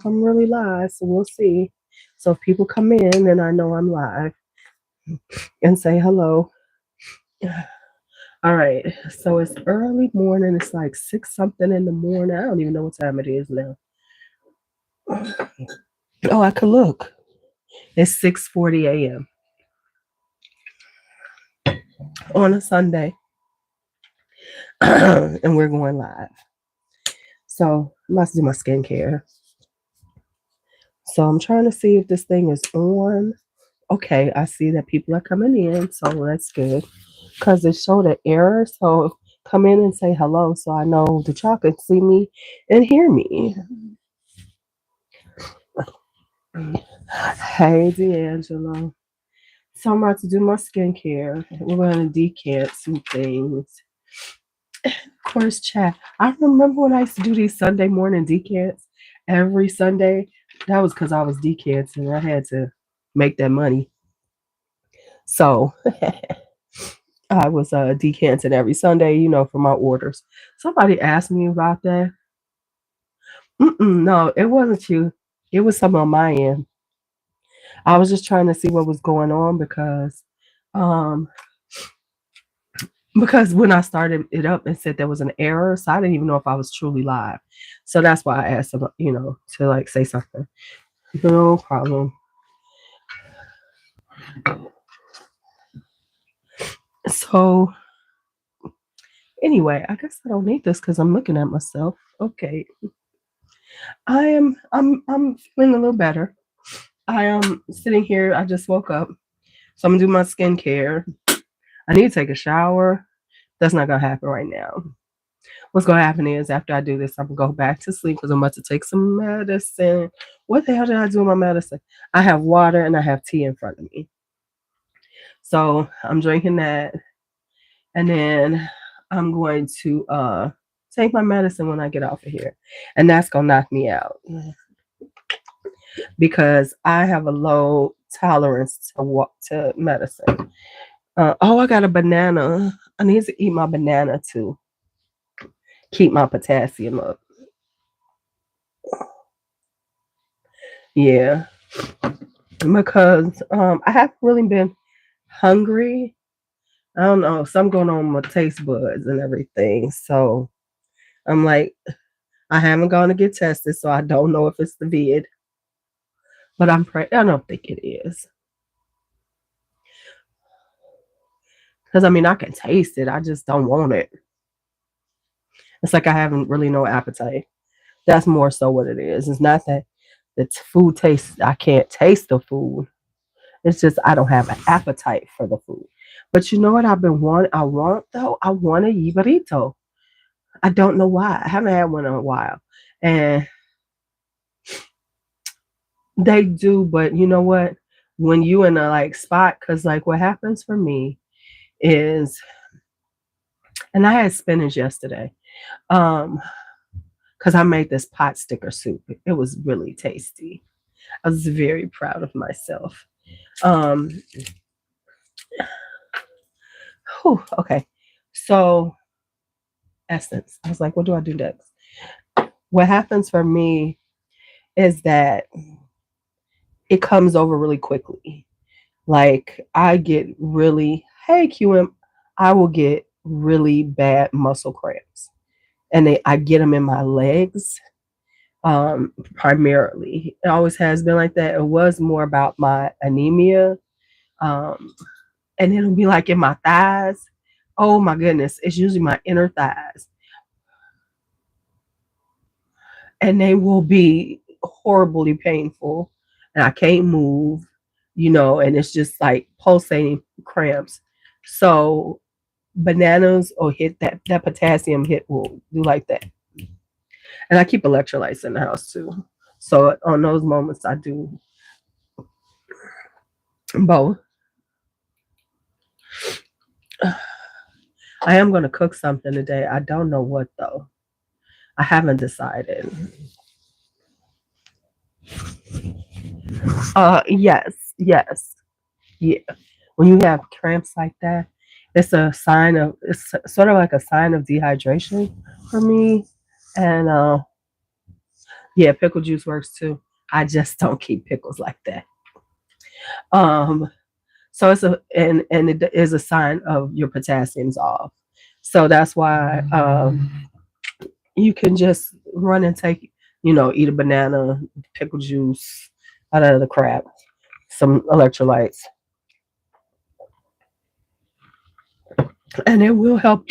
I'm really live, so we'll see. So if people come in, then I know I'm live and say hello. All right. So it's early morning. It's like six something in the morning. I don't even know what time it is now. Oh, I could look. It's 6:40 a.m. on a Sunday, and we're going live. So I'm about to do my skincare. So I'm trying to see if this thing is on. Okay, I see that people are coming in, so that's good. Because it showed an error, so come in and say hello so I know that y'all can see me and hear me. Hey, D'Angelo. So I'm about to do my skincare. We're going to decant some things. Of course, chat. I remember when I used to do these Sunday morning decants every Sunday. That was because I was decanting. I had to make that money. So I was decanting every Sunday, for my orders. Somebody asked me about that. No, it wasn't you. It was some on my end. I was just trying to see what was going on um, because when I started it up, it said there was an error, so I didn't even know if I was truly live. So that's why I asked them, to like say something. No problem. So anyway, I guess I don't need this because I'm looking at myself. Okay, I'm feeling a little better. I am sitting here. I just woke up, so I'm gonna do my skincare. I need to take a shower. That's not gonna happen right now. What's gonna happen is after I do this, I'm gonna go back to sleep because I'm about to take some medicine. What the hell did I do with my medicine? I have water and I have tea in front of me. So I'm drinking that, and then I'm going to take my medicine when I get off of here. And that's gonna knock me out because I have a low tolerance to medicine. Oh, I got a banana. I need to eat my banana to keep my potassium up. Yeah, because I haven't really been hungry. I don't know, something going on with my taste buds and everything. So I'm like, I haven't gone to get tested, so I don't know if it's the vid, but I don't think it is. Because I mean, I can taste it, I just don't want it. It's like I haven't really no appetite. That's more so what it is. It's not that the food tastes, I can't taste the food. It's just I don't have an appetite for the food. But you know what I've been wanting? I want though. I want a burrito. I don't know why. I haven't had one in a while, and they do. But you know what? When you in a like spot, because like what happens for me is, and I had spinach yesterday, um, because I made this pot sticker soup. It was really tasty. I was very proud of myself. Um, okay, so essence. I was like, what do I do next? What happens for me is that it comes over really quickly. Like I get really, hey QM, I will get really bad muscle cramps, and I get them in my legs. Primarily, it always has been like that. It was more about my anemia, um, and it'll be like in my thighs. Oh my goodness, it's usually my inner thighs, and they will be horribly painful, and I can't move, and it's just like pulsating cramps. So bananas or hit that potassium hit will do like that. And I keep electrolytes in the house too. So on those moments I do both. I am gonna cook something today. I don't know what though. I haven't decided. Yes. Yeah. When you have cramps like that, it's sort of like a sign of dehydration for me. And Yeah, pickle juice works too. I just don't keep pickles like that. Um, so it's a and it is a sign of your potassium's off. So that's why you can just run and take, eat a banana, pickle juice, out of the crap, some electrolytes, and it will help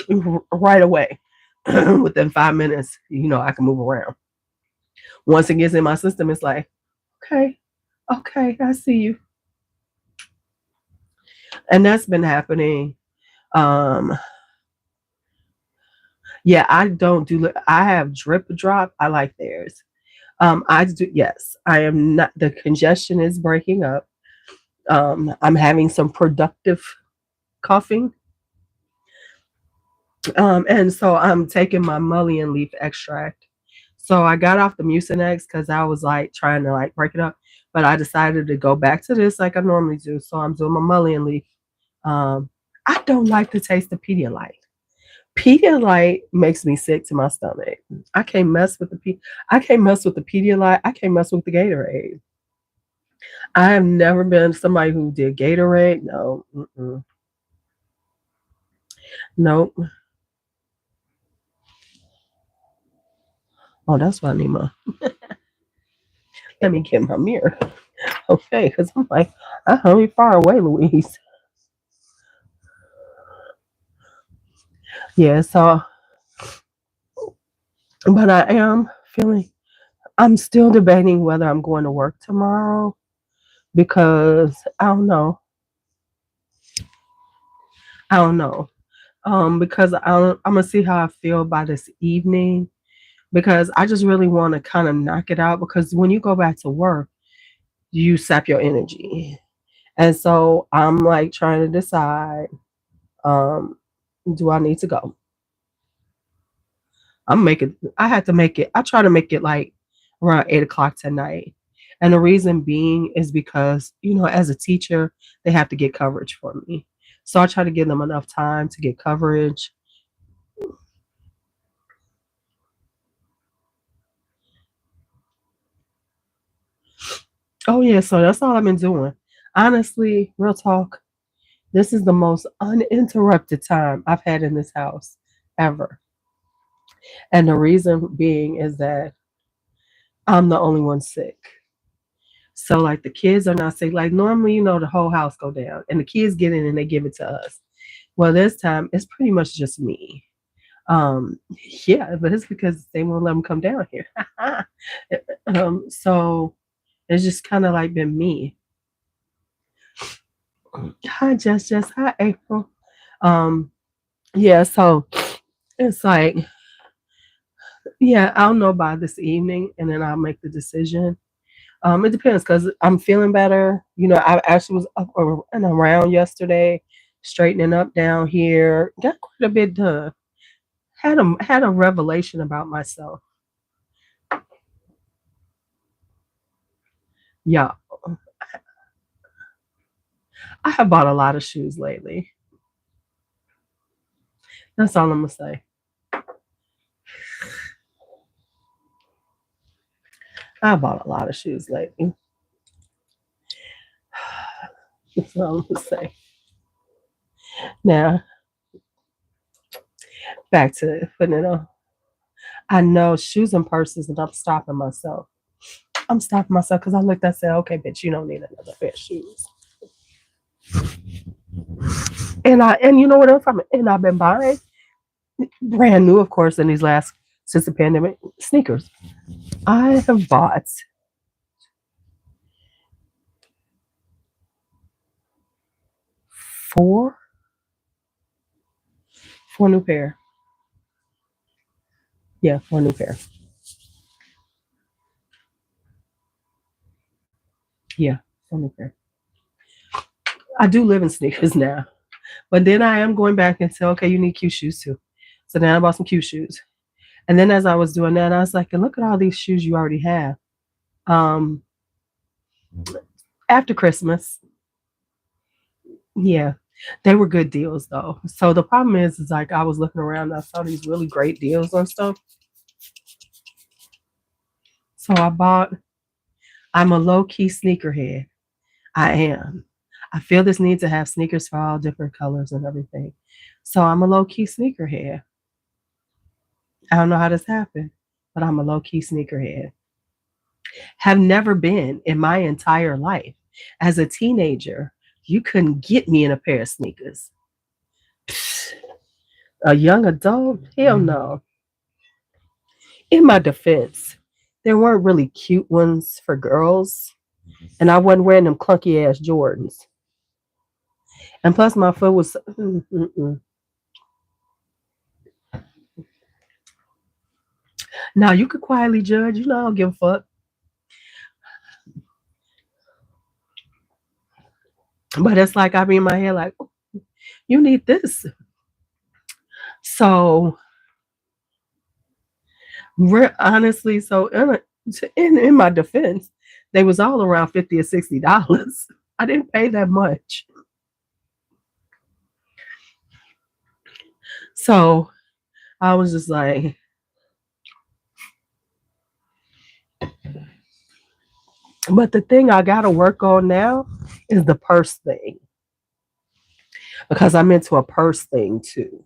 right away. Within 5 minutes, I can move around. Once it gets in my system, it's like, okay, okay, I see you. And that's been happening. Um, yeah, I don't do. I have drip drop. I like theirs. I do. Yes, I am not. The congestion is breaking up. I'm having some productive coughing. And so I'm taking my mullein leaf extract. So I got off the Mucinex because I was like trying to like break it up, but I decided to go back to this like I normally do. So I'm doing my mullein leaf. Um, I don't like the taste of Pedialyte. Pedialyte makes me sick to my stomach. I can't mess with I can't mess with the Pedialyte. I can't mess with the Gatorade. I have never been somebody who did Gatorade. No, nope. Oh, that's why I need my. Let me get my mirror. Okay, because I'm like, I hurry far away, Louise. Yeah, so, but I am feeling, I'm still debating whether I'm going to work tomorrow because I don't know. I don't know. Because I'm gonna see how I feel by this evening because I just really want to kind of knock it out because when you go back to work, you sap your energy. And so I'm like trying to decide, um, do I need to go? I had to make it, I try to make it like around 8 o'clock tonight. And the reason being is because, as a teacher, they have to get coverage for me. So I try to give them enough time to get coverage. Oh yeah, so that's all I've been doing. Honestly, real talk, this is the most uninterrupted time I've had in this house ever. And the reason being is that I'm the only one sick. So like the kids are not sick. Like normally, the whole house go down and the kids get in and they give it to us. Well, this time it's pretty much just me. Um, yeah, but it's because they won't let them come down here. So it's just kind of like been me. Hi, Just, hi, April. Um, yeah, so it's like, yeah, I'll know by this evening and then I'll make the decision. It depends because I'm feeling better. I actually was up and around yesterday, straightening up down here. Got quite a bit done. Had a revelation about myself. Yeah, I have bought a lot of shoes lately. That's all I'm gonna say. I bought a lot of shoes lately. That's all I'm gonna say. Now back to putting it on. I know shoes and purses, and I'm stopping myself. I'm stopping myself because I looked. I said, "Okay, bitch, you don't need another pair of shoes." And you know what else? I've been buying brand new, of course, in these last since the pandemic sneakers. I have bought four four new pair. Yeah, four new pair. Yeah, four new pair. I do live in sneakers now, but then I am going back and say, okay, you need cute shoes too. So then I bought some cute shoes. And then as I was doing that, I was like, look at all these shoes you already have. Um, After Christmas, yeah, they were good deals though. So the problem is like I was looking around, and I saw these really great deals on stuff. So I'm a low-key sneakerhead. I am. I feel this need to have sneakers for all different colors and everything. So I'm a low-key sneakerhead. I don't know how this happened, but I'm a low-key sneakerhead. Have never been in my entire life. As a teenager, you couldn't get me in a pair of sneakers. Pfft, a young adult? Hell no. In my defense, there weren't really cute ones for girls, and I wasn't wearing them clunky ass Jordans. And plus, my foot was. Now you could quietly judge. You know, I don't give a fuck. But it's like I be in my head, like, "Oh, you need this." So, honestly, so in my defense, they was all around $50 or $60. I didn't pay that much. So I was just like, but the thing I gotta work on now is the purse thing because I'm into a purse thing too.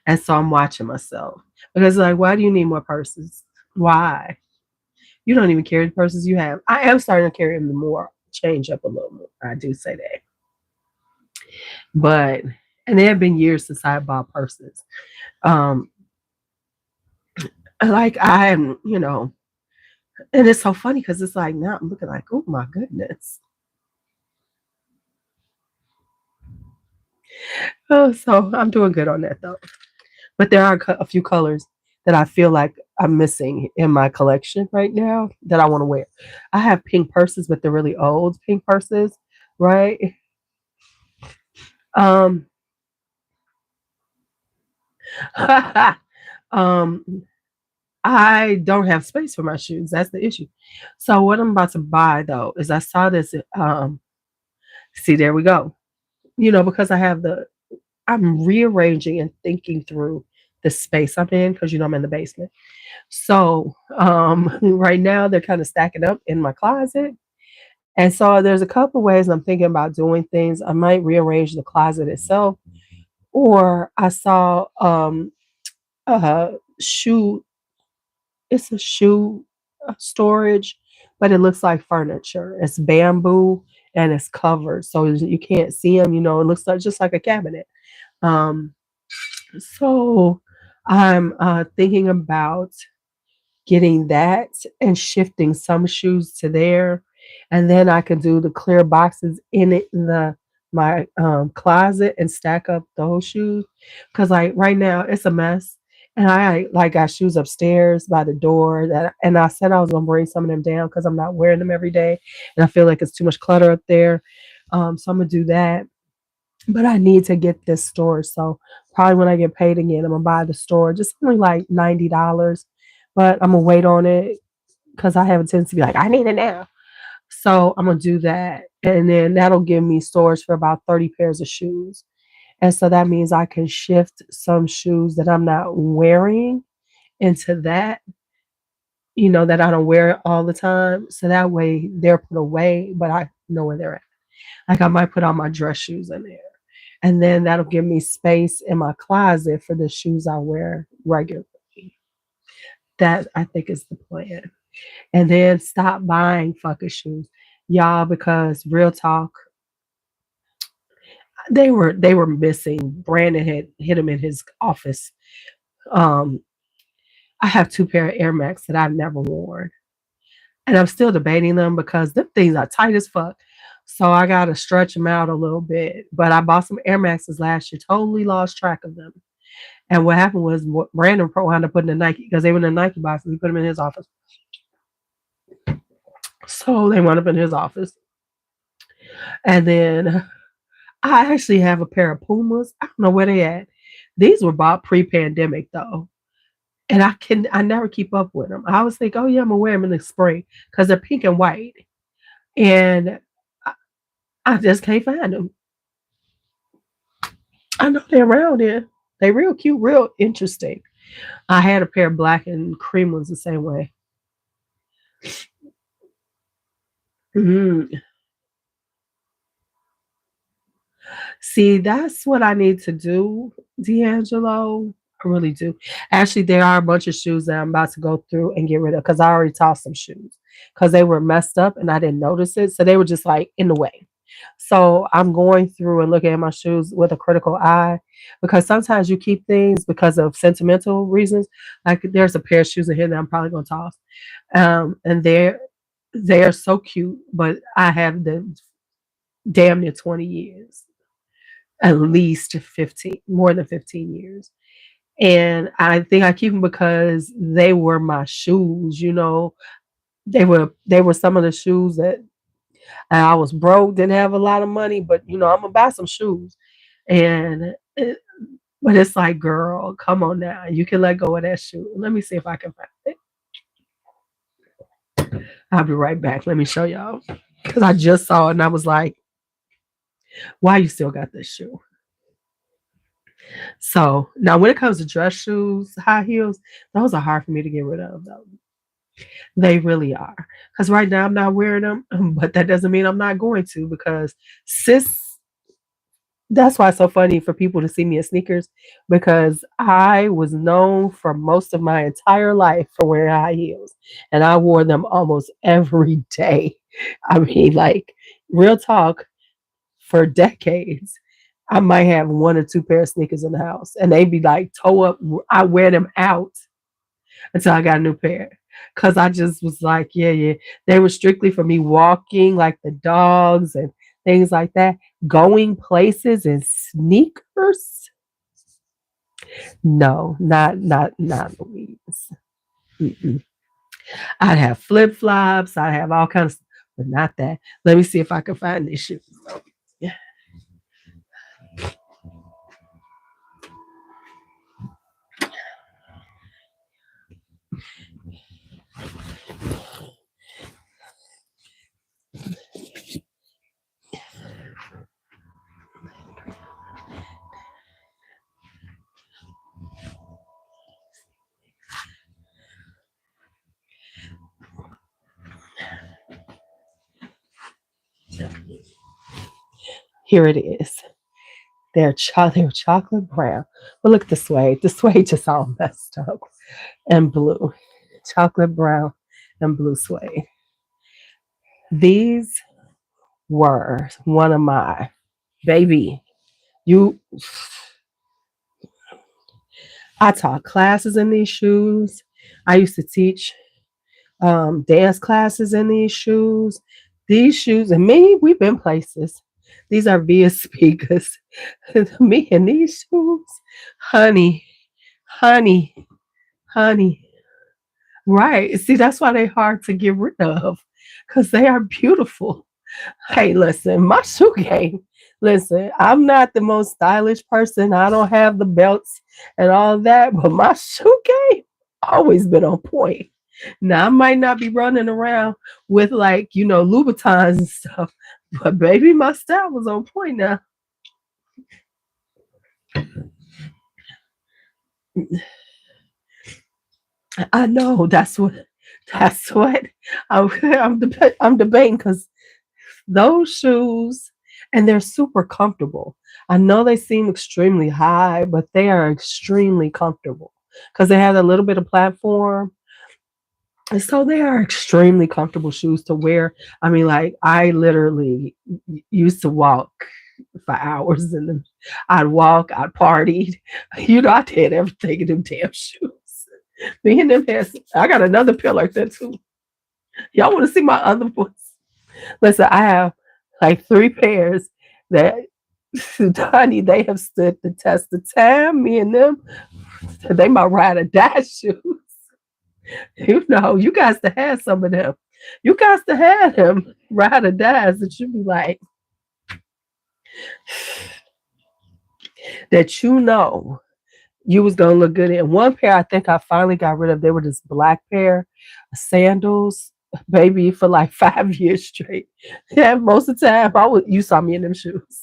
And so I'm watching myself because, like, why do you need more purses? Why? You don't even carry the purses you have. I am starting to carry them more, change up a little more. I do say that. But, and it had been years since I bought purses. Um, like, and it's so funny because it's like now I'm looking like, oh my goodness. Oh, so I'm doing good on that though. But there are a few colors that I feel like I'm missing in my collection right now that I want to wear. I have pink purses, but they're really old pink purses, right? Um, um, I don't have space for my shoes. That's the issue. So what I'm about to buy though is I saw this. See, there we go. Because I'm rearranging and thinking through the space I'm in because I'm in the basement. So right now they're kind of stacking up in my closet. And so there's a couple ways I'm thinking about doing things. I might rearrange the closet itself, or I saw a shoe. It's a shoe storage, but it looks like furniture. It's bamboo and it's covered, so you can't see them. It looks like just like a cabinet. Um, so I'm thinking about getting that and shifting some shoes to there, and then I can do the clear boxes in the my closet and stack up those shoes because like right now it's a mess. And I like got shoes upstairs by the door and I said I was gonna bring some of them down because I'm not wearing them every day, and I feel like it's too much clutter up there. So I'm gonna do that, but I need to get this storage. So probably when I get paid again, I'm gonna buy the storage. It's only like $90, but I'm gonna wait on it because I have a tendency to be like, I need it now. So I'm gonna do that, and then that'll give me storage for about 30 pairs of shoes. And so that means I can shift some shoes that I'm not wearing into that, that I don't wear all the time. So that way they're put away, but I know where they're at. Like I might put all my dress shoes in there. And then that'll give me space in my closet for the shoes I wear regularly. That I think is the plan. And then stop buying fucking shoes. Y'all, because real talk, they were missing. Brandon had hit him in his office. Um, I have two pair of Air Max that I've never worn. And I'm still debating them because them things are tight as fuck. So I gotta stretch them out a little bit. But I bought some Air Maxes last year, totally lost track of them. And what happened was Brandon Pro wound up putting the Nike because they were in the Nike box and he put them in his office. So they wound up in his office. And then I actually have a pair of Pumas. I don't know where they at. These were bought pre-pandemic though. And I never keep up with them. I always think, oh yeah, I'm gonna wear them in the spring because they're pink and white. And I just can't find them. I know they're around here. They real cute, real interesting. I had a pair of black and cream ones the same way. Mhm. See, that's what I need to do, D'Angelo. I really do. Actually, there are a bunch of shoes that I'm about to go through and get rid of because I already tossed some shoes because they were messed up and I didn't notice it. So they were just like in the way. So I'm going through and looking at my shoes with a critical eye because sometimes you keep things because of sentimental reasons. Like there's a pair of shoes in here that I'm probably going to toss. And they're so cute, but I have them damn near 20 years, at least 15, more than 15 years. And I think I keep them because they were my shoes, you know. They were some of the shoes that I was broke, didn't have a lot of money, but you know, I'm gonna buy some shoes. And but it's like, girl, come on now. You can let go of that shoe. Let me see if I can find it. I'll be right back. Let me show y'all. Because I just saw it and I was like, why you still got this shoe? So now when it comes to dress shoes, high heels, those are hard for me to get rid of though. They really are. Because right now I'm not wearing them, but that doesn't mean I'm not going to because sis, that's why it's so funny for people to see me in sneakers because I was known for most of my entire life for wearing high heels and I wore them almost every day. I mean, like, real talk, for decades. I might have one or two pair of sneakers in the house and they be like toe up. I wear them out until I got a new pair. Cause I just was like, yeah, yeah. They were strictly for me walking, like the dogs and things like that. Going places in sneakers? No, not Louise. Mm-mm. I'd have flip flops. I'd have all kinds, of, but not that. Let me see if I can find these shoes. Yeah, here it is. They're chocolate brown. But look, the suede just all messed up and blue, chocolate brown and blue suede. These were one of my baby. You, I taught classes in these shoes. I used to teach dance classes in these shoes. These shoes and me, we've been places. These are via speakers. Me and these shoes, honey, honey, honey. Right. See, that's why they're hard to get rid of because they are beautiful. Hey, listen, my shoe game. Listen, I'm not the most stylish person. I don't have the belts and all that, but my shoe game always been on point. Now I might not be running around with like, you know, Louboutins and stuff, but baby, my style was on point now. I know that's what I'm debating because those shoes, and they're super comfortable. I know they seem extremely high, but they are extremely comfortable because they have a little bit of platform. And so they are extremely comfortable shoes to wear. I mean, like I literally used to walk for hours in them. I'd walk, I'd partied. You know, I did everything in them damn shoes. Me and them has I got another pair like that too. Y'all want to see my other ones? Listen, I have like three pairs that, honey, they have stood the test of time. Me and them, they my ride or die shoes. You know, you guys to have some of them. You guys to have them ride or dies that you be like, that you know you was gonna look good in. One pair I think I finally got rid of. They were this black pair of sandals, baby, for like 5 years straight. Yeah, most of the time you saw me in them shoes.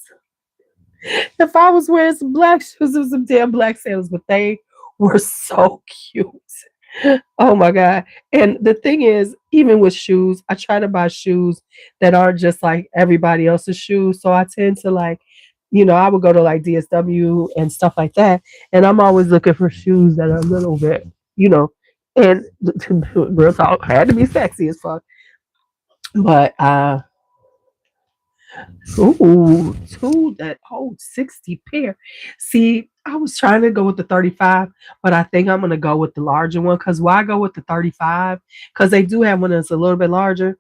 If I was wearing some black shoes, it was some damn black sandals, but they were so cute. Oh my God. And the thing is, even with shoes, I try to buy shoes that aren't just like everybody else's shoes. So I tend to like, I would go to like DSW and stuff like that. And I'm always looking for shoes that are a little bit, you know, and real talk, had to be sexy as fuck. But that whole 60 pair. See, I was trying to go with the 35, but I think I'm gonna go with the larger one. Cause why go with the 35? Because they do have one that's a little bit larger.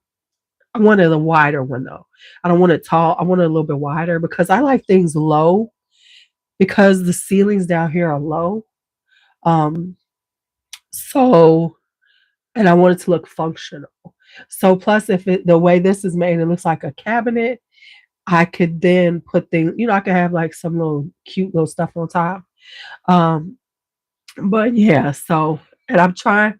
I wanted a wider one though. I don't want it tall. I want it a little bit wider because I like things low because the ceilings down here are low. Um, so and I want it to look functional. So plus if the way this is made, it looks like a cabinet. I could then put things, I could have like some little cute little stuff on top. Um, but yeah, so and I'm trying,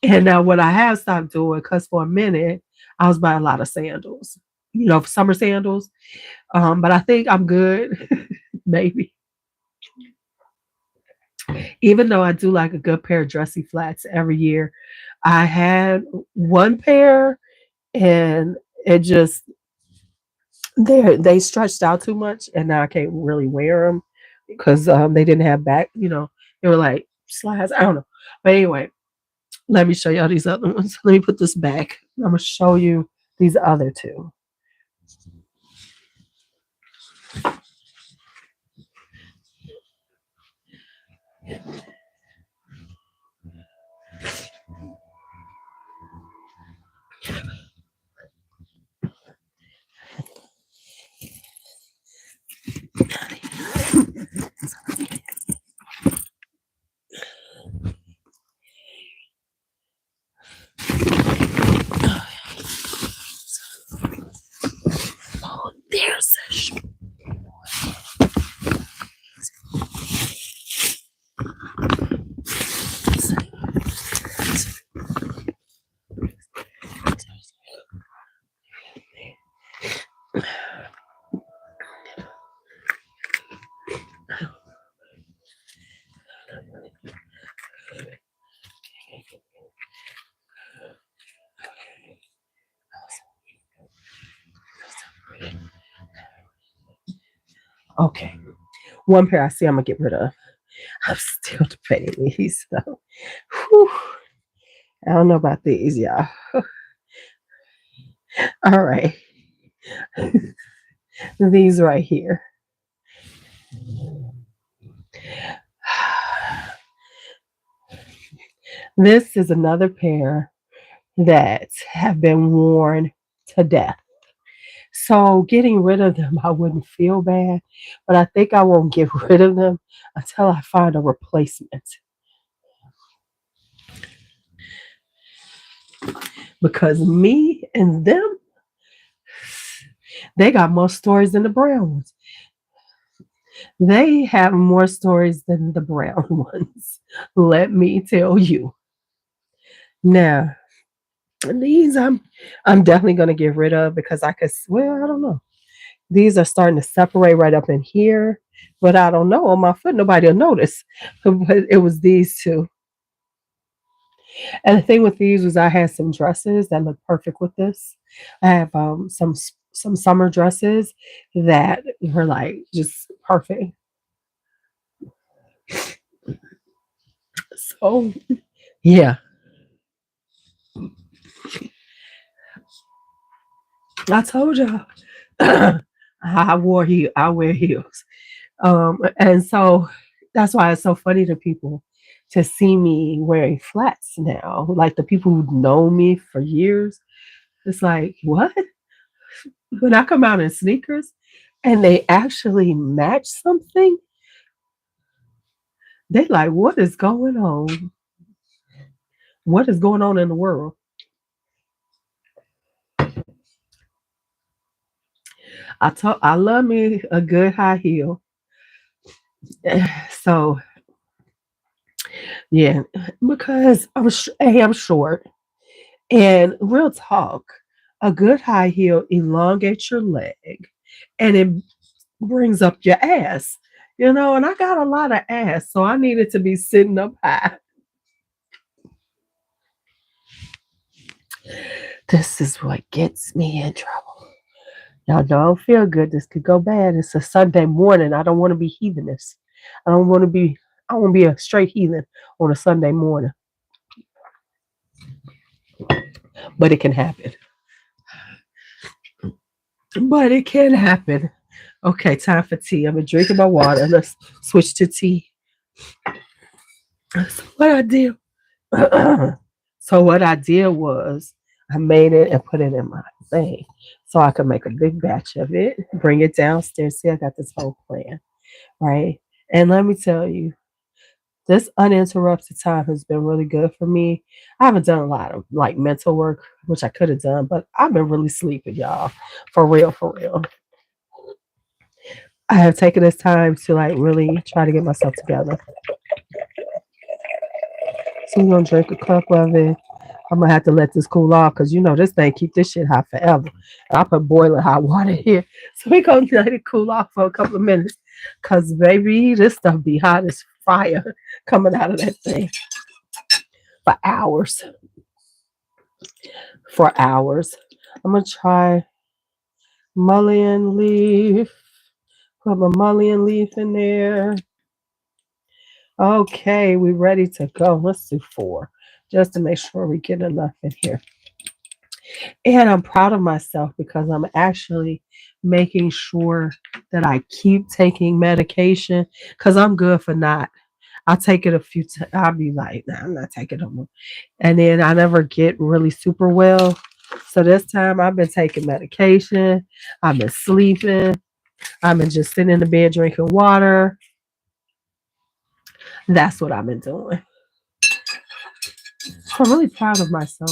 and now what I have stopped doing, because for a minute I was buying a lot of sandals, summer sandals. But I think I'm good, maybe. Even though I do like a good pair of dressy flats every year, I had one pair and it just they stretched out too much, and now I can't really wear them because they didn't have back. They were like slides. I don't know, but anyway, let me show y'all these other ones. Let me put this back. I'm gonna show you these other two. Oh, there's a okay. One pair I see I'm gonna get rid of. I'm still debating these. So, whew, I don't know about these, y'all. All right, these right here. This is another pair that have been worn to death. So getting rid of them, I wouldn't feel bad, but I think I won't get rid of them until I find a replacement. Because me and them, they got more stories than the brown ones. They have more stories than the brown ones. Let me tell you. Now, these I'm definitely gonna get rid of because I could, well, I don't know. These are starting to separate right up in here, but I don't know on my foot. Nobody will notice. But it was these two. And the thing with these was I had some dresses that look perfect with this. I have some summer dresses that were like just perfect. So yeah, I told y'all I wear heels. And so that's why it's so funny to people to see me wearing flats now. Like the people who know me for years, it's like, what? When I come out in sneakers and they actually match something, they like, what is going on? What is going on in the world? I love me a good high heel. So yeah, because I'm short. And real talk, a good high heel elongates your leg and it brings up your ass. You know, and I got a lot of ass, so I needed to be sitting up high. This is what gets me in trouble. Y'all know I don't feel good. This could go bad. It's a Sunday morning. I don't want to be heathenous. I don't want to be. I want to be a straight heathen on a Sunday morning. But it can happen. But it can happen. Okay, time for tea. I've been drinking my water. Let's switch to tea. So what I did. So what I did was I made it and put it in my thing, so I could make a big batch of it, bring it downstairs. See, I got this whole plan, right? And let me tell you, this uninterrupted time has been really good for me. I haven't done a lot of like mental work, which I could have done, but I've been really sleeping, y'all. For real, for real. I have taken this time to like really try to get myself together. So we're gonna drink a cup of it. I'm gonna have to let this cool off because you know this thing keep this shit hot forever. I put boiling hot water here, so we gonna let it cool off for a couple of minutes. Cause baby, this stuff be hot as fire coming out of that thing for hours. For hours. I'm gonna try mullein leaf. Put my mullein leaf in there. Okay, we ready to go. Let's do 4, just to make sure we get enough in here. And I'm proud of myself because I'm actually making sure that I keep taking medication because I'm good for not. I'll take it a few times. I'll be like, nah, I'm not taking it no more. And then I never get really super well. So this time I've been taking medication. I've been sleeping. I've been just sitting in the bed drinking water. That's what I've been doing. I'm really proud of myself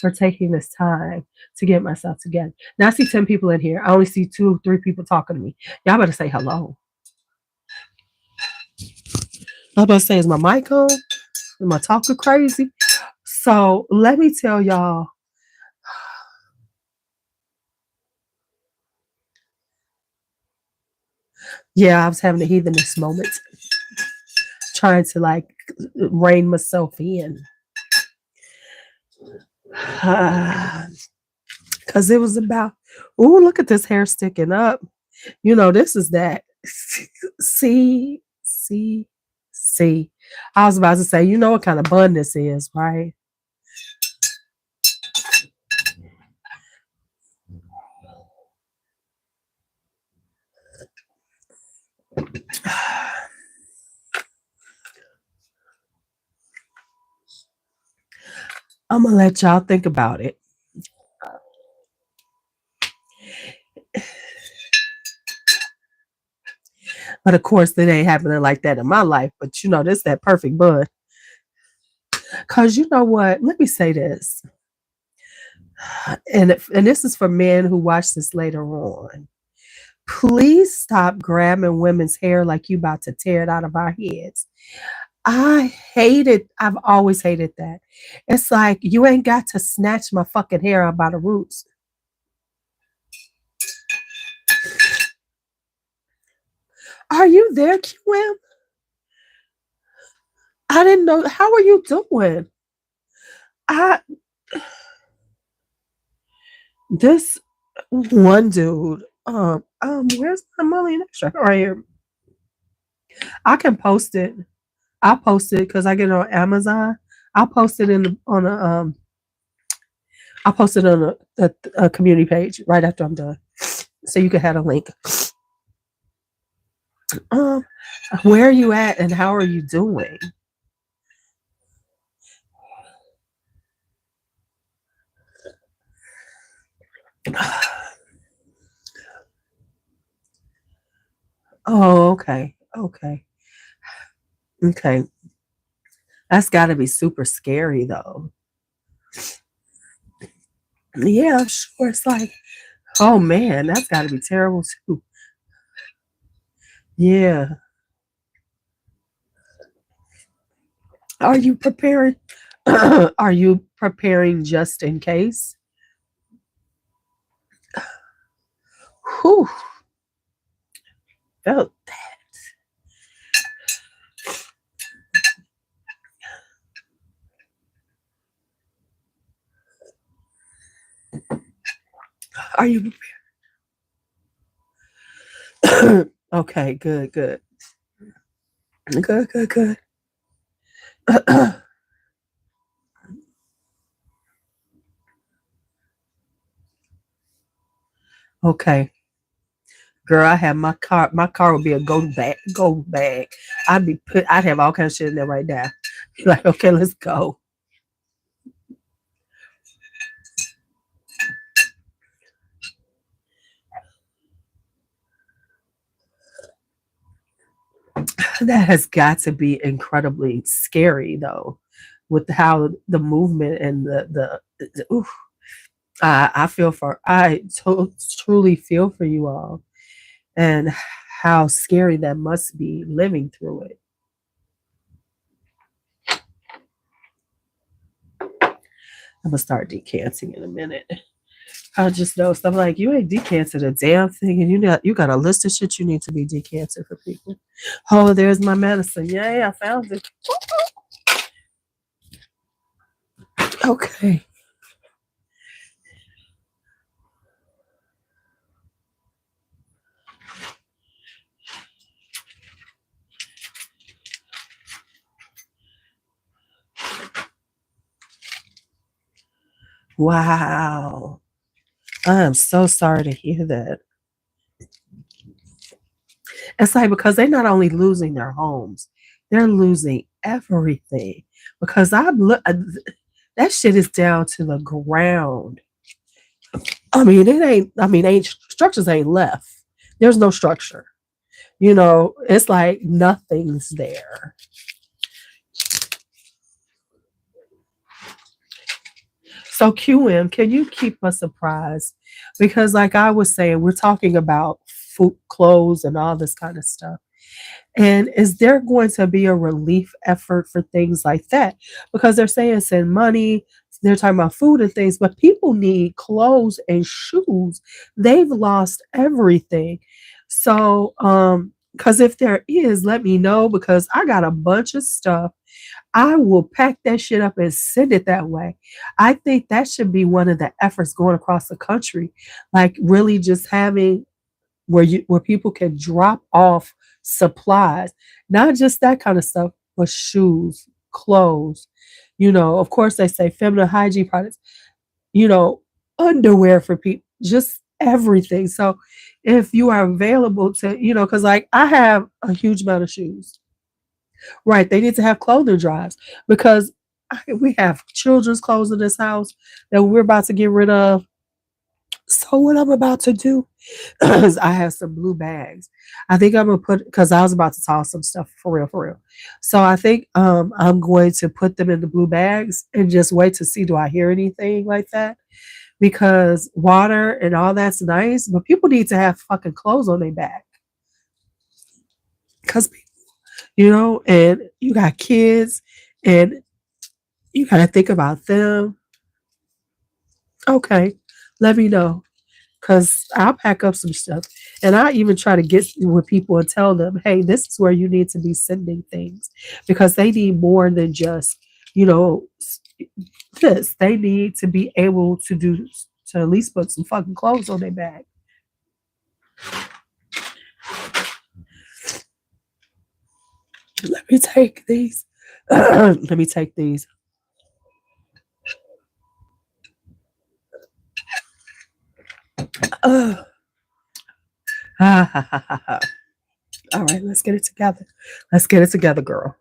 for taking this time to get myself together. Now I see 10 people in here. I only see 2, 3 people talking to me. Y'all better say hello. I was about to say, is my mic on? Am I talking crazy? So let me tell y'all. Yeah, I was having a heathenist moment, trying to like rein myself in. Because it was about, oh, look at this hair sticking up. You know, this is that. See, see, see. I was about to say, you know what kind of bun this is, right? I'm gonna let y'all think about it. But of course, it ain't happening like that in my life. But you know, this that perfect bun. Cause you know what? Let me say this, and this is for men who watch this later on. Please stop grabbing women's hair like you about to tear it out of our heads. I hate it. I've always hated that. It's like you ain't got to snatch my fucking hair out by the roots. Are you there, QM? I didn't know. How are you doing? I this one dude. Where's my money extra? Right here. I can post it. I'll post it because I get it on Amazon. I'll post it in the, on a I'll post it on a community page right after I'm done, so you can have a link. Um, where are you at and how are you doing? Oh, okay, okay, okay. That's got to be super scary though. Yeah, I'm sure it's like, oh man, that's got to be terrible too. Yeah. Are you preparing? Are you preparing just in case? Whew, felt that. Are you prepared? Okay, good, good. Good, good, good. Okay. Girl, I have my car would be a go bag. I'd have all kinds of shit in there right now. Like, okay, let's go. That has got to be incredibly scary though, with how the movement and the oof. I truly feel for you all and how scary that must be living through it. I'm gonna start decanting in a minute. I just know stuff like you ain't decanted a damn thing, and you got a list of shit you need to be decanted for people. Oh, there's my medicine. Yay, I found it. Okay. Wow. I am so sorry to hear that. It's like because they're not only losing their homes, they're losing everything. Because that shit is down to the ground. I mean, it ain't. I mean, ain't structures ain't left. There's no structure. It's like nothing's there. So QM, can you keep us apprised? Because like I was saying, we're talking about food, clothes, and all this kind of stuff. And is there going to be a relief effort for things like that? Because they're saying send money, they're talking about food and things, but people need clothes and shoes. They've lost everything. So, because if there is, let me know because I got a bunch of stuff. I will pack that shit up and send it that way. I think that should be one of the efforts going across the country, like really just having where people can drop off supplies, not just that kind of stuff, but shoes, clothes. Of course they say feminine hygiene products, you know, underwear for people, just everything. So if you are available to, because like I have a huge amount of shoes, right? They need to have clothing drives because we have children's clothes in this house that we're about to get rid of. So what I'm about to do is I have some blue bags. I think I'm gonna put because I was about to toss some stuff for real, for real. So I think I'm going to put them in the blue bags and just wait to see do I hear anything like that. Because water and all that's nice, but people need to have fucking clothes on their back. Because and you got kids and you gotta think about them. Okay, let me know. Because I'll pack up some stuff. And I even try to get with people and tell them, hey, this is where you need to be sending things because they need more than just, you know, this. They need to be able to at least put some fucking clothes on their back. Let me take these. Let me take these. Uh, All right, let's get it together. Let's get it together, girl.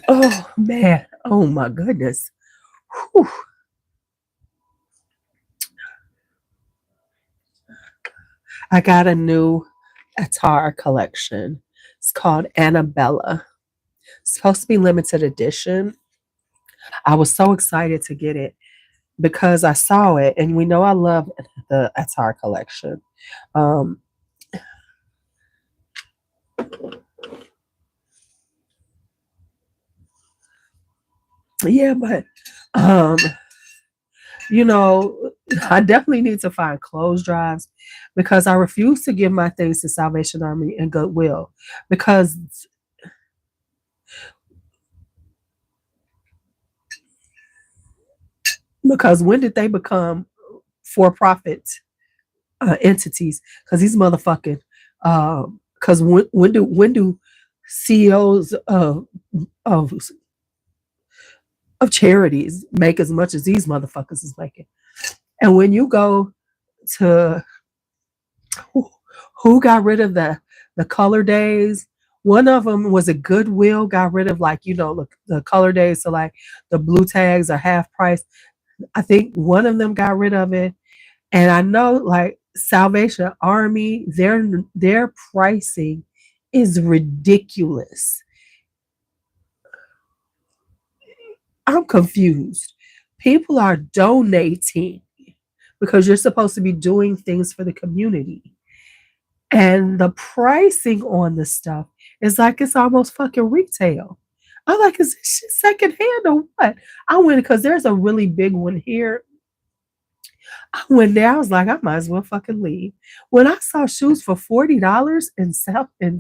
Oh man. Oh my goodness. Whew. I got a new Attar collection. It's called Annabella. It's supposed to be limited edition. I was so excited to get it because I saw it, and we know I love the Attar collection. Um, yeah, but um, you know, I definitely need to find clothes drives because I refuse to give my things to Salvation Army and Goodwill because Because when did they become for profit entities? Because these motherfucking because when do CEOs of of charities make as much as these motherfuckers is making? And when you go to who got rid of the color days, one of them was a Goodwill got rid of, like, the color days, so like the blue tags are half price. I think one of them got rid of it. And I know, like, Salvation Army, their pricing is ridiculous. I'm confused. People are donating because you're supposed to be doing things for the community. And the pricing on the stuff is like it's almost fucking retail. I'm like, is this shit secondhand or what? I went because there's a really big one here. I went there. I was like, I might as well fucking leave. When I saw shoes for $40 in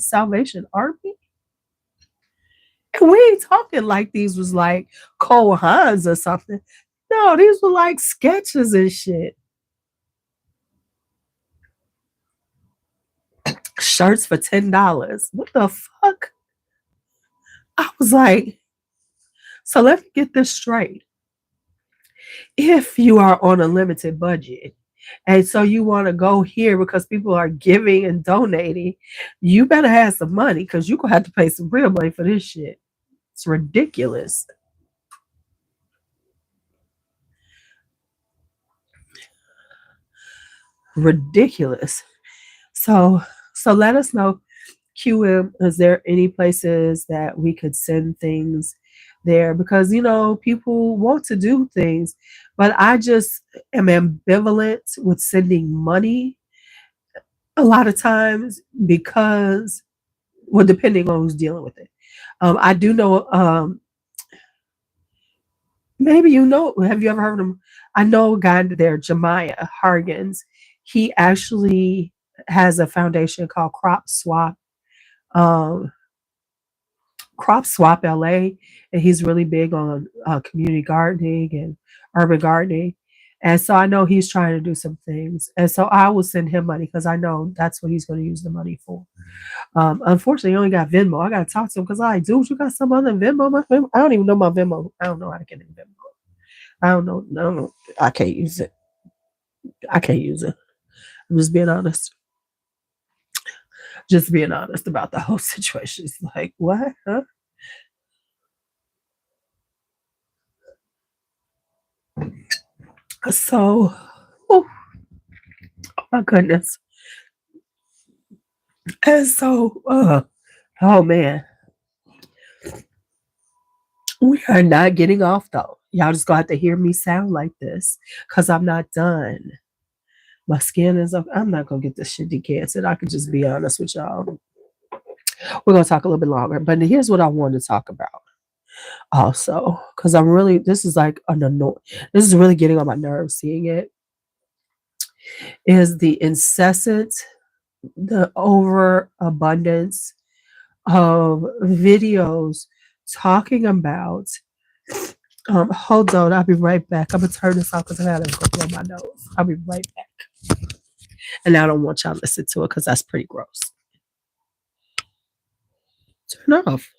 Salvation Army, and we ain't talking like these was like Cole Haans or something. No, these were like sketches and shit. Shirts for $10. What the fuck? I was like, so let me get this straight. If you are on a limited budget and so you want to go here because people are giving and donating, you better have some money because you're going to have to pay some real money for this shit. It's ridiculous. Ridiculous. So let us know, QM, is there any places that we could send things there? Because, people want to do things, but I just am ambivalent with sending money a lot of times because, well, depending on who's dealing with it. I do know, maybe have you ever heard of him? I know a guy there, Jemiah Hargens. He actually has a foundation called um, Crop Swap LA, and he's really big on community gardening and urban gardening. And so I know he's trying to do some things. And so I will send him money because I know that's what he's going to use the money for. Unfortunately, he only got Venmo. I got to talk to him because I like, dude, you got some other Venmo? My Venmo? I don't even know my Venmo. I don't know how to get in Venmo. I don't know. I don't know. I can't use it. I can't use it. I'm just being honest. Just being honest about the whole situation. It's like, what? Huh? So, oh my goodness. And so, oh man, we are not getting off though. Y'all just gonna have to hear me sound like this because I'm not done. My skin is up. I'm not gonna get this shit decanted. I could just be honest with y'all. We're gonna talk a little bit longer, but here's what I wanted to talk about also, because I'm really, this is like an annoy. This is really getting on my nerves. Seeing it is the incessant, the overabundance of videos talking about. Hold on, I'll be right back. I'm gonna turn this off because I had to blow my nose. I'll be right back, and I don't want y'all to listen to it because that's pretty gross. Turn off.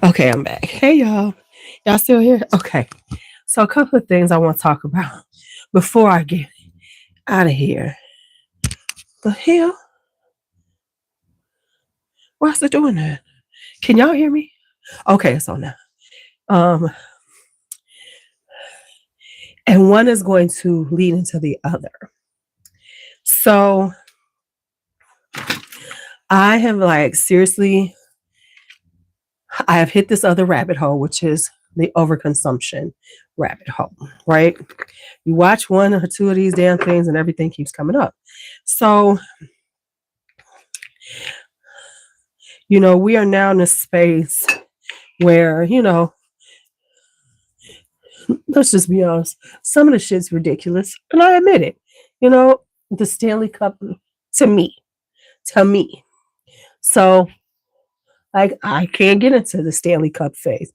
Okay, I'm back. Hey, y'all. Y'all still here? Okay. So, a couple of things I want to talk about before I get out of here. The hell? Why is it doing that? Can y'all hear me? Okay, so now. Um, and one is going to lead into the other. So, I have seriously, I have hit this other rabbit hole, which is the overconsumption rabbit hole, right? You watch one or two of these damn things and everything keeps coming up. So, we are now in a space where, let's just be honest, some of the shit's ridiculous. And I admit it. You know, the Stanley Cup to me. So, I can't get into the Stanley Cup phase.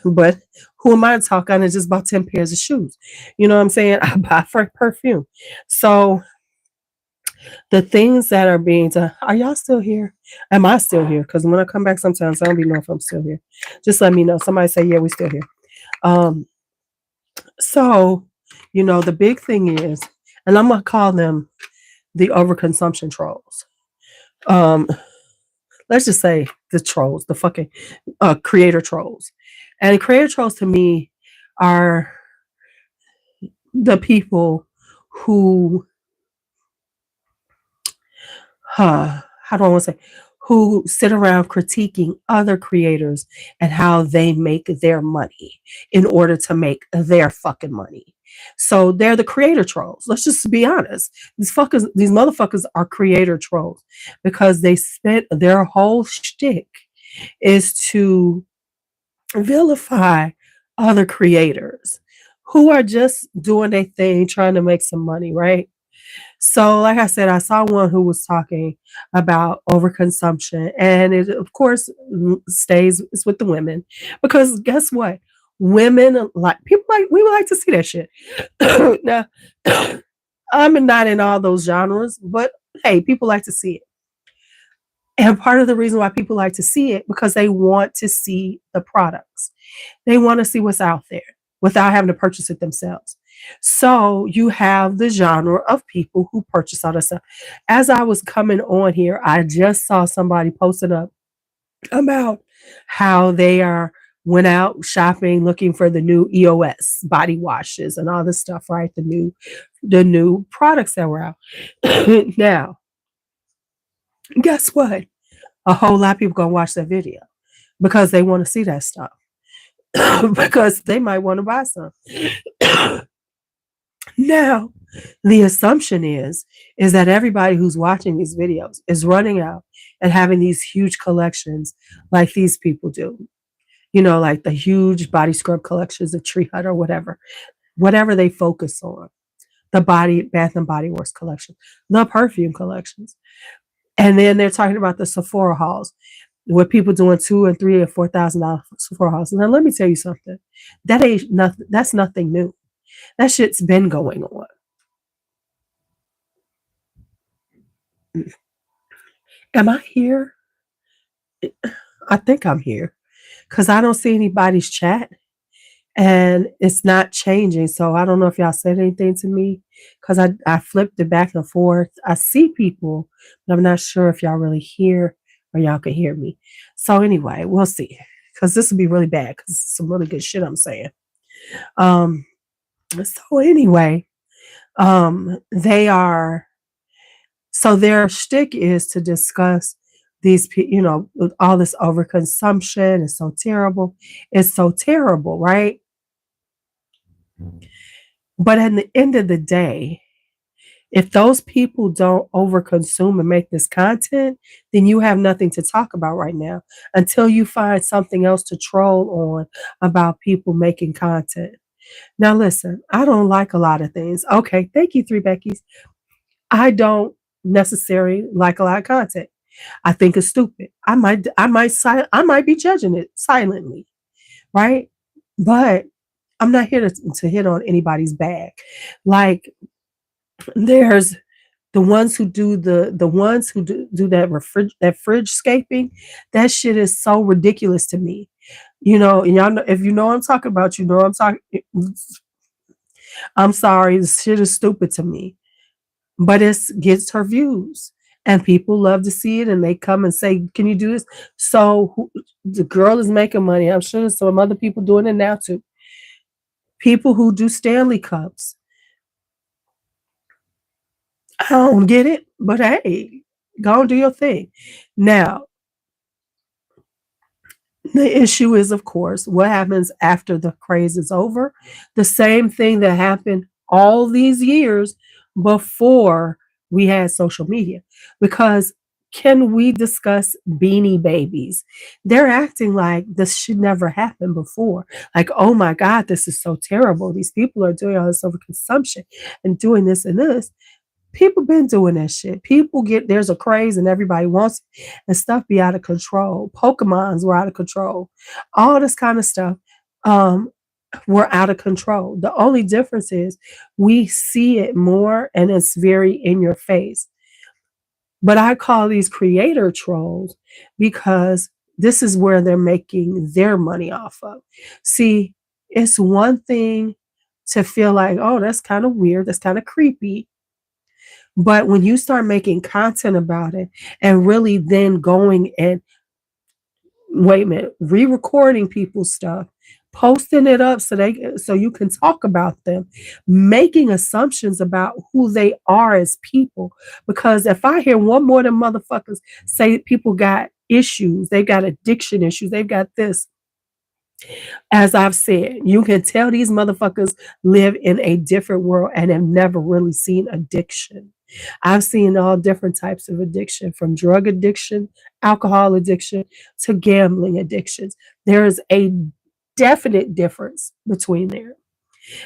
But who am I talking? I just bought 10 pairs of shoes. You know what I'm saying? I buy for perfume. So the things that are being done, are y'all still here? Am I still here? Because when I come back sometimes I don't be know if I'm still here. Just let me know. Somebody say, yeah, we still here. So, the big thing is, and I'm gonna call them the overconsumption trolls. Let's just say the trolls, the fucking creator trolls. And creator trolls to me are the people who, how do I want to say, who sit around critiquing other creators and how they make their money in order to make their fucking money. So they're the creator trolls. Let's just be honest. These motherfuckers are creator trolls because they spent their whole shtick is to vilify other creators who are just doing their thing, trying to make some money, right? So, like I said, I saw one who was talking about overconsumption, and it, of course, stays is with the women because guess what? Women like people we would like to see that shit. Now, I'm not in all those genres, but hey, people like to see it. And part of the reason why people like to see it because they want to see the products. They want to see what's out there without having to purchase it themselves. So you have the genre of people who purchase all that stuff. As I was coming on here, I just saw somebody posted up about how they went out shopping looking for the new EOS body washes and all this stuff, right? The new products that were out. Now, guess what? A whole lot of people gonna watch that video because they want to see that stuff. Because they might want to buy some. Now, the assumption is that everybody who's watching these videos is running out and having these huge collections like these people do. Like the huge body scrub collections, the Tree Hut or whatever they focus on. The Bath and Body Works collection, the perfume collections. And then they're talking about the Sephora hauls with people doing $2,000 and $3,000 and $4,000 Sephora hauls. Now, let me tell you something. That ain't nothing. That's nothing new. That shit's been going on. Am I here? I think I'm here because I don't see anybody's chat and it's not changing. So I don't know if y'all said anything to me because I flipped it back and forth. I see people, but I'm not sure if y'all really hear or y'all can hear me. So anyway, we'll see because this will be really bad because it's some really good shit I'm saying. So anyway, they are, so their shtick is to discuss these, all this overconsumption is so terrible. It's so terrible, right? But at the end of the day, if those people don't overconsume and make this content, then you have nothing to talk about right now until you find something else to troll on about people making content. Now, listen, I don't like a lot of things. Okay, thank you, Three Becky's. I don't necessarily like a lot of content. I think it's stupid. I might be judging it silently, right? But I'm not here to hit on anybody's bag. Like there's the ones who do that fridge scaping. That shit is so ridiculous to me. You know, and y'all know, if you know what I'm talking about, you know what I'm talking. I'm sorry, this shit is stupid to me, but it gets her views, and people love to see it, and they come and say, "Can you do this?" So the girl is making money. I'm sure there's some other people doing it now too. People who do Stanley Cups. I don't get it, but hey, go and do your thing. Now, the issue is, of course, what happens after the craze is over? The same thing that happened all these years before we had social media. Because can we discuss beanie babies? They're acting like this should never happen before. Like, oh my God, this is so terrible. These people are doing all this overconsumption and doing this and this. People been doing that shit. People get there's a craze and everybody wants it, and stuff be out of control. Pokemons were out of control. All this kind of stuff um were out of control. The only difference is we see it more and it's very in your face. But I call these creator trolls because this is where they're making their money off of. See, it's one thing to feel like, oh, that's kind of weird, that's kind of creepy. But when you start making content about it and really then going and wait a minute, re-recording people's stuff, posting it up so you can talk about them, making assumptions about who they are as people. Because if I hear one more of them motherfuckers say people got issues, they got addiction issues, they've got this, as I've said, you can tell these motherfuckers live in a different world and have never really seen addiction. I've seen all different types of addiction, from drug addiction, alcohol addiction, to gambling addictions. There is a definite difference between there.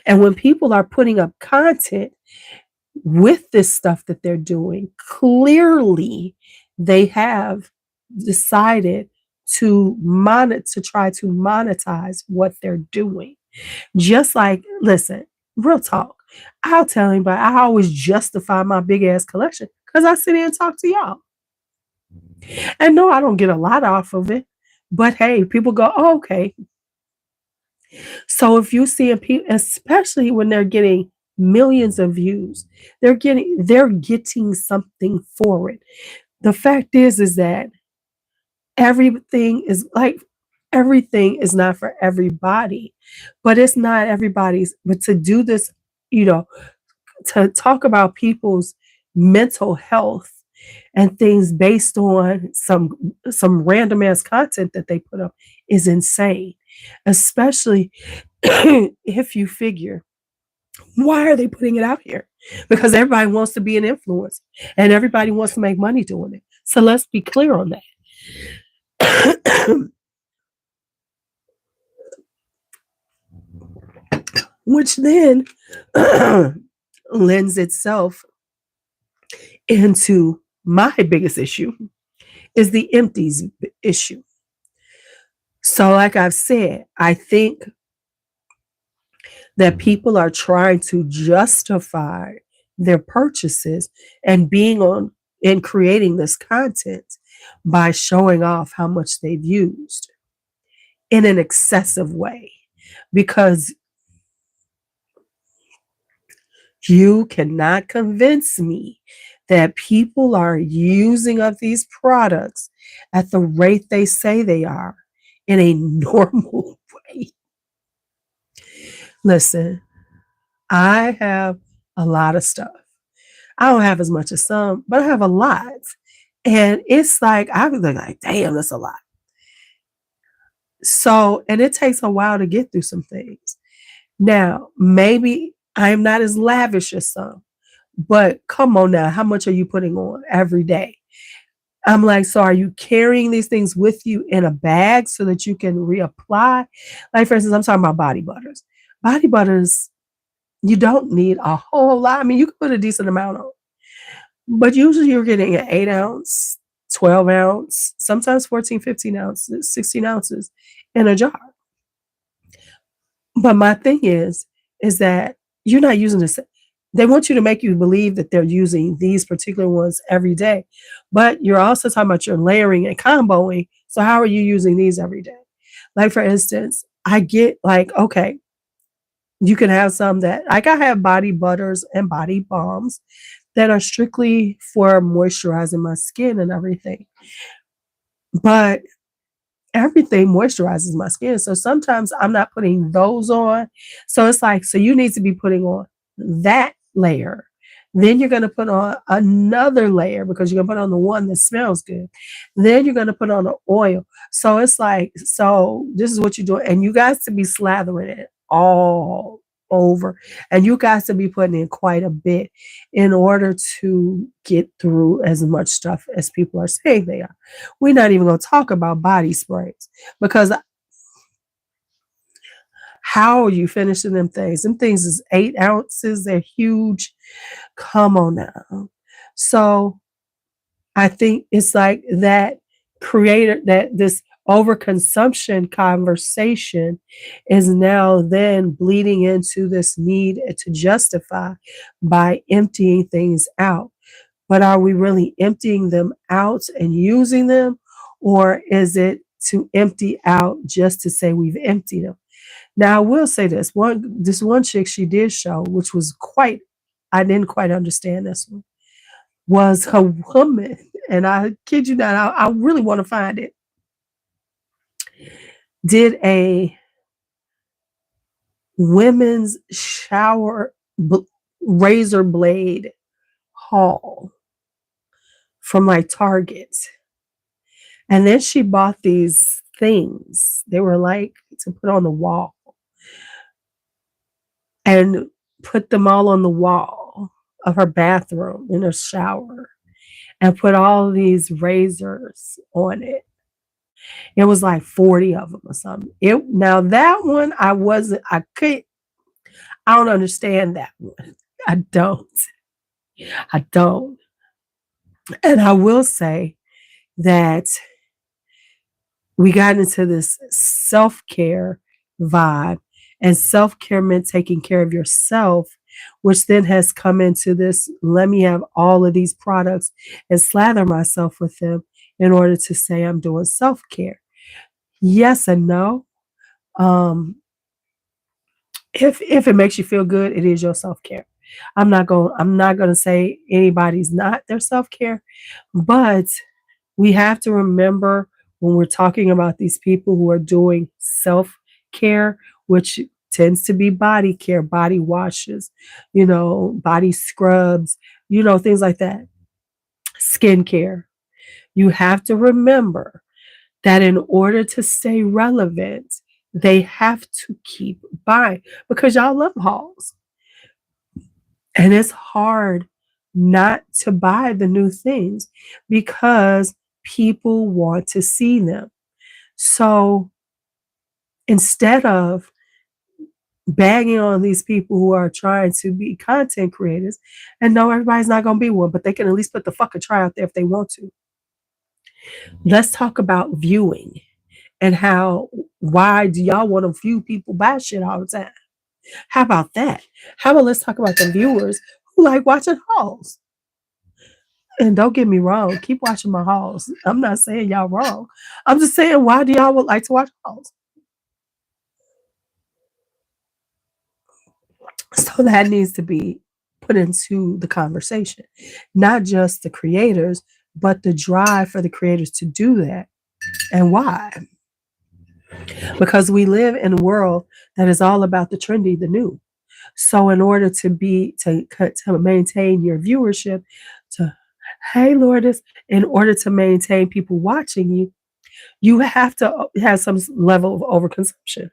And when people are putting up content with this stuff that they're doing, clearly they have decided to try to monetize what they're doing. Just like, listen, real talk. I'll tell anybody, I always justify my big ass collection because I sit here and talk to y'all. And no, I don't get a lot off of it. But hey, people go, oh, okay. So if you see people, especially when they're getting millions of views, they're getting something for it. The fact is that everything is like everything is not for everybody, but it's not everybody's. But to do this, you know, to talk about people's mental health and things based on some random ass content that they put up is insane, especially if you figure, why are they putting it out here? Because everybody wants to be an influencer and everybody wants to make money doing it. So let's be clear on that. Which then lends itself into my biggest issue, is the empties issue. So like I've said, I think that people are trying to justify their purchases and being on and creating this content by showing off how much they've used in an excessive way, because you cannot convince me that people are using of these products at the rate they say they are in a normal way. Listen, I have a lot of stuff. I don't have as much as some, but I have a lot. And it's like, I was like, damn, that's a lot. So, and it takes a while to get through some things. Now, maybe I'm not as lavish as some, but come on now, how much are you putting on every day? I'm like, so are you carrying these things with you in a bag so that you can reapply? Like, for instance, I'm talking about body butters. Body butters, you don't need a whole lot. I mean, you can put a decent amount on, but usually you're getting an 8 ounce, 12 ounce, sometimes 14, 15 ounces, 16 ounces in a jar. But my thing is that you're not using this. They want you to make you believe that they're using these particular ones every day, but you're also talking about your layering and comboing. So how are you using these every day? Like, for instance, I get like, okay, you can have some that, like, I have body butters and body balms that are strictly for moisturizing my skin and everything. But everything moisturizes my skin. So sometimes I'm not putting those on. So it's like, so you need to be putting on that layer. Then you're going to put on another layer because you're going to put on the one that smells good. Then you're going to put on the oil. So it's like, so this is what you're doing. And you guys to be slathering it all over. And you guys to be putting in quite a bit in order to get through as much stuff as people are saying they are. We're not even going to talk about body sprays because how are you finishing them things? Them things is 8 ounces. They're huge. Come on now. So I think it's like that creator, that this overconsumption conversation is now then bleeding into this need to justify by emptying things out. But are we really emptying them out and using them? Or is it to empty out just to say we've emptied them? Now, I will say this one chick she did show, which was quite, I didn't quite understand this one, was a woman. And I kid you not, I really want to find it. Did a women's shower razor blade haul from like Target. And then she bought these things. They were like to put on the wall and put them all on the wall of her bathroom in her shower and put all these razors on it. It was like 40 of them or something. Now that one I don't understand that one. I don't. I don't. And I will say that we got into this self-care vibe, and self-care meant taking care of yourself, which then has come into this, let me have all of these products and slather myself with them in order to say I'm doing self-care. Yes and no. Um, if it makes you feel good, it is your self-care. I'm not gonna say anybody's not their self-care, but we have to remember when we're talking about these people who are doing self-care, which tends to be body care, body washes, body scrubs, things like that, skincare. You have to remember that in order to stay relevant, they have to keep buying because y'all love hauls. And it's hard not to buy the new things because people want to see them. So instead of bagging on these people who are trying to be content creators, and no, everybody's not going to be one, but they can at least put the fucking try out there if they want to. Let's talk about viewing and why do y'all want to view people buy shit all the time? How about that? How about let's talk about the viewers who like watching hauls? And don't get me wrong, keep watching my hauls. I'm not saying y'all wrong. I'm just saying, why do y'all would like to watch hauls? So that needs to be put into the conversation. Not just the creators, but the drive for the creators to do that. And why? Because we live in a world that is all about the trendy, the new. So in order to maintain your viewership, hey Lourdes, in order to maintain people watching you, you have to have some level of overconsumption.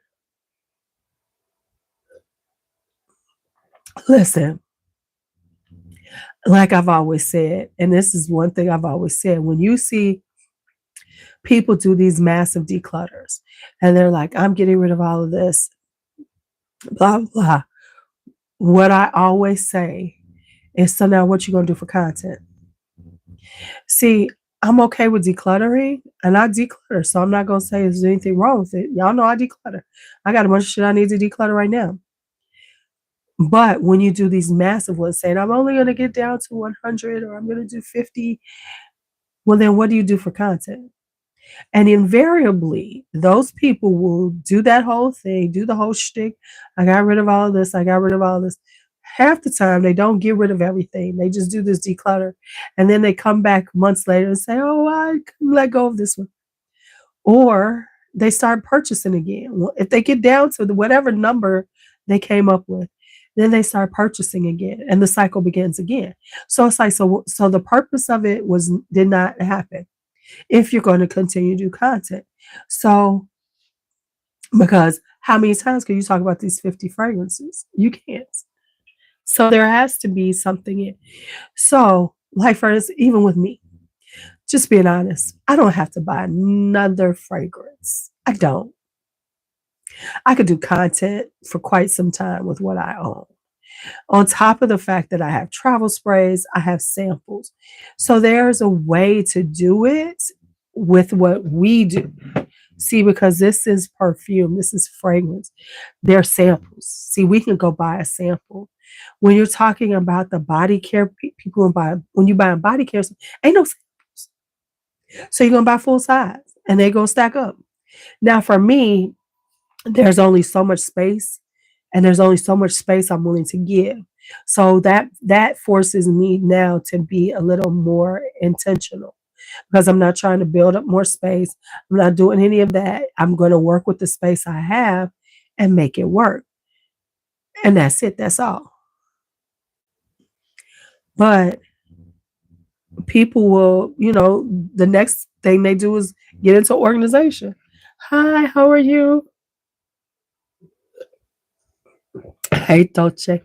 Listen, like I've always said, and this is one thing I've always said, when you see people do these massive declutters and they're like, I'm getting rid of all of this, blah, blah. What I always say is, so now what you going to do for content? See, I'm okay with decluttering and I declutter. So I'm not going to say there's anything wrong with it. Y'all know I declutter. I got a bunch of shit I need to declutter right now. But when you do these massive ones, saying I'm only going to get down to 100 or I'm going to do 50, well, then what do you do for content? And invariably, those people will do that whole thing, do the whole shtick. I got rid of all this. I got rid of all this. Half the time, they don't get rid of everything. They just do this declutter. And then they come back months later and say, oh, I couldn't let go of this one. Or they start purchasing again. Well, if they get down to whatever number they came up with, then they start purchasing again and the cycle begins again. So it's like, so the purpose of it did not happen if you're going to continue to do content. So, because how many times can you talk about these 50 fragrances? You can't. So there has to be something in. So, like for instance, even with me, just being honest, I don't have to buy another fragrance. I don't. I could do content for quite some time with what I own. On top of the fact that I have travel sprays, I have samples. So there's a way to do it with what we do. See, because this is perfume, this is fragrance. They're samples. See, we can go buy a sample. When you're talking about the body care, people when you buy body care, ain't no samples. So you're gonna buy full size, and they're gonna stack up. Now, for me, there's only so much space, and there's only so much space I'm willing to give. So that forces me now to be a little more intentional because I'm not trying to build up more space. I'm not doing any of that. I'm going to work with the space I have and make it work. And that's it. That's all. But people will, the next thing they do is get into organization. Hi, how are you? Hey, Dolce.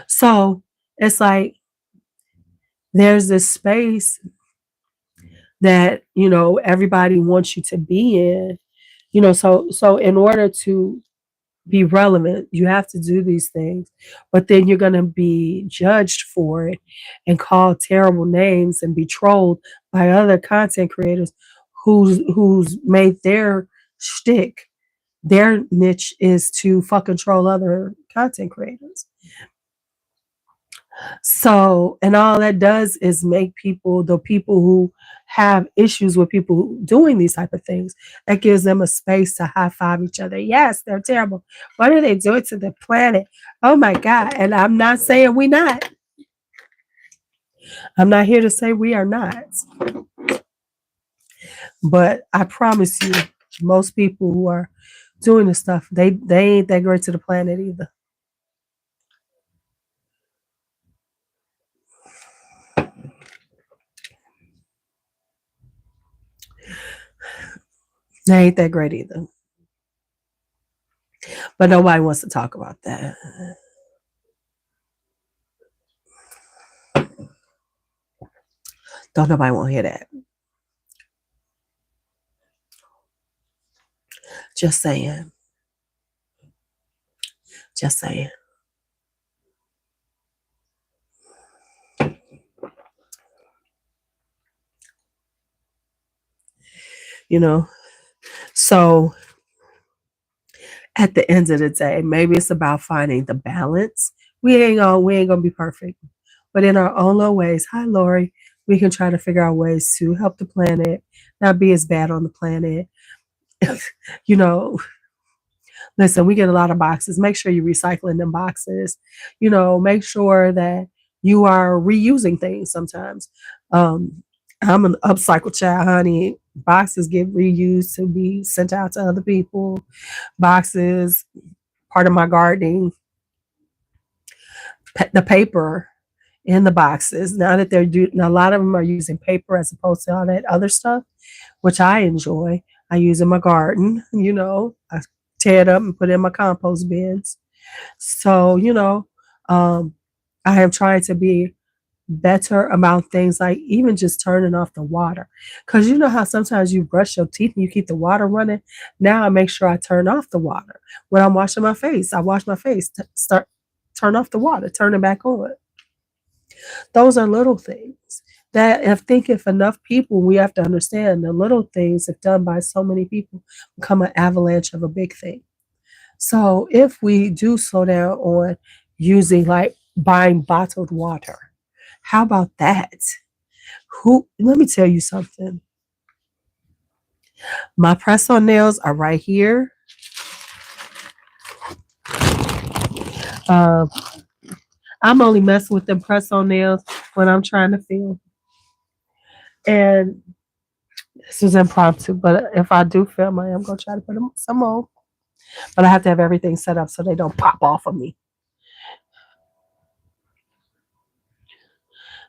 So it's like there's this space that, everybody wants you to be in, so in order to be relevant, you have to do these things, but then you're going to be judged for it and called terrible names and be trolled by other content creators who's made their shtick, their niche is to fucking troll other content creators. So, and all that does is make the people who have issues with people doing these type of things, that gives them a space to high five each other. Yes, they're terrible. What are they doing to the planet? Oh my God. And I'm not saying we not. I'm not here to say we are not. But I promise you, most people who are doing this stuff, they ain't that great to the planet either. They ain't that great either. But nobody wants to talk about that. Don't nobody want to hear that. Just saying. Just saying. So at the end of the day, maybe it's about finding the balance. We ain't gonna be perfect, but in our own little ways. Hi, Lori. We can try to figure out ways to help the planet, not be as bad on the planet. you know, Listen, we get a lot of boxes. Make sure you're recycling them boxes. Make sure that you are reusing things sometimes. I'm an upcycle child, honey. Boxes get reused to be sent out to other people. Boxes, part of my gardening, the paper in the boxes. Now that a lot of them are using paper as opposed to all that other stuff, which I enjoy. I use in my garden. I tear it up and put it in my compost bins. So, I am trying to be better about things like even just turning off the water. Because you know how sometimes you brush your teeth and you keep the water running? Now I make sure I turn off the water. When I'm washing my face, I wash my face, turn off the water, turn it back on. Those are little things that if enough people, we have to understand the little things, if done by so many people, become an avalanche of a big thing. So if we do slow down on using like buying bottled water, how about that? Let me tell you something. My press-on nails are right here. Um, I'm only messing with them press-on nails when I'm trying to film. And this is impromptu, but if I do film, I am gonna try to put them some more. But I have to have everything set up so they don't pop off of me.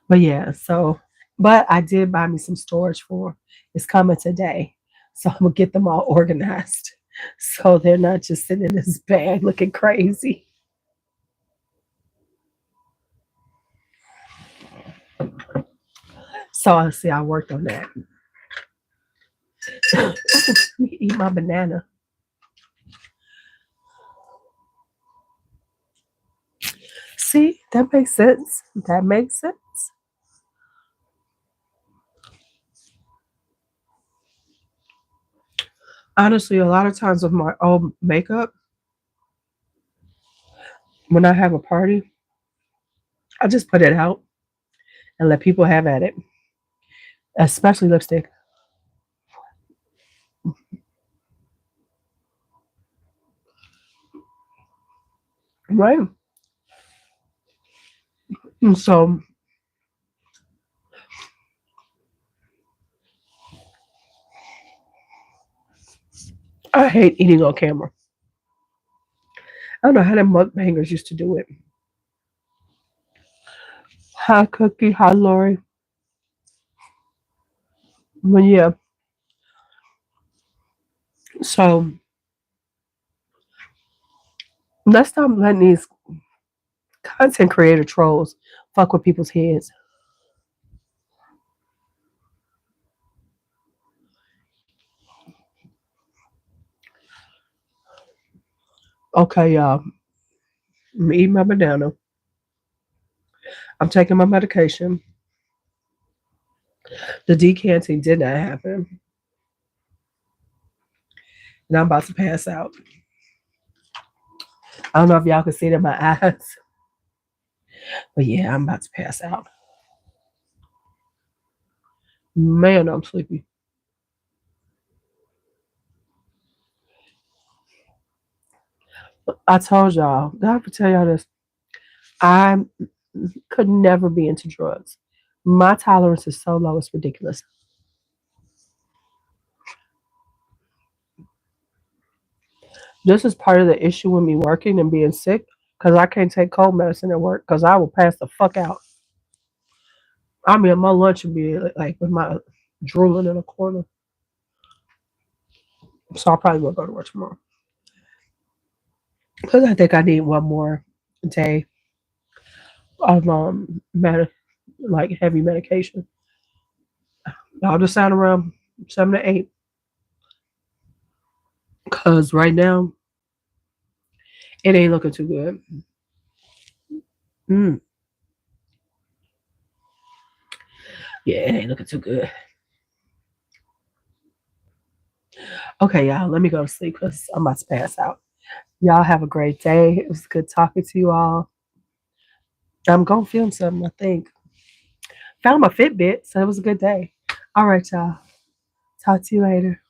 But yeah, so but I did buy me some storage for it's coming today. So I'm gonna get them all organized. So they're not just sitting in this bag looking crazy. So I see I worked on that. Let me eat my banana. See, that makes sense. That makes sense. Honestly, a lot of times with my old makeup, when I have a party, I just put it out and let people have at it, especially lipstick. Right? And so I hate eating on camera. I don't know how them mukbangers used to do it. Hi, Cookie. Hi, Lori. But yeah, so let's stop letting these content creator trolls fuck with people's heads. Okay, y'all. I'm eating my banana. I'm taking my medication. The decanting did not happen. And I'm about to pass out. I don't know if y'all can see it in my eyes. But yeah, I'm about to pass out. Man, I'm sleepy. I told y'all, I have to tell y'all this. I could never be into drugs. My tolerance is so low, it's ridiculous. This is part of the issue with me working and being sick because I can't take cold medicine at work because I will pass the fuck out. I mean, my lunch would be like with my drooling in a corner. So I probably will go to work tomorrow because I think I need one more day of like heavy medication. I'll just sound around 7 to 8 because right now it ain't looking too good. Mm, yeah, it ain't looking too good. Okay, y'all, let me go to sleep because I'm about to pass out. Y'all have a great day. It was good talking to you all. I'm gonna film something, I think. Found my Fitbit, so it was a good day. All right, y'all. Talk to you later.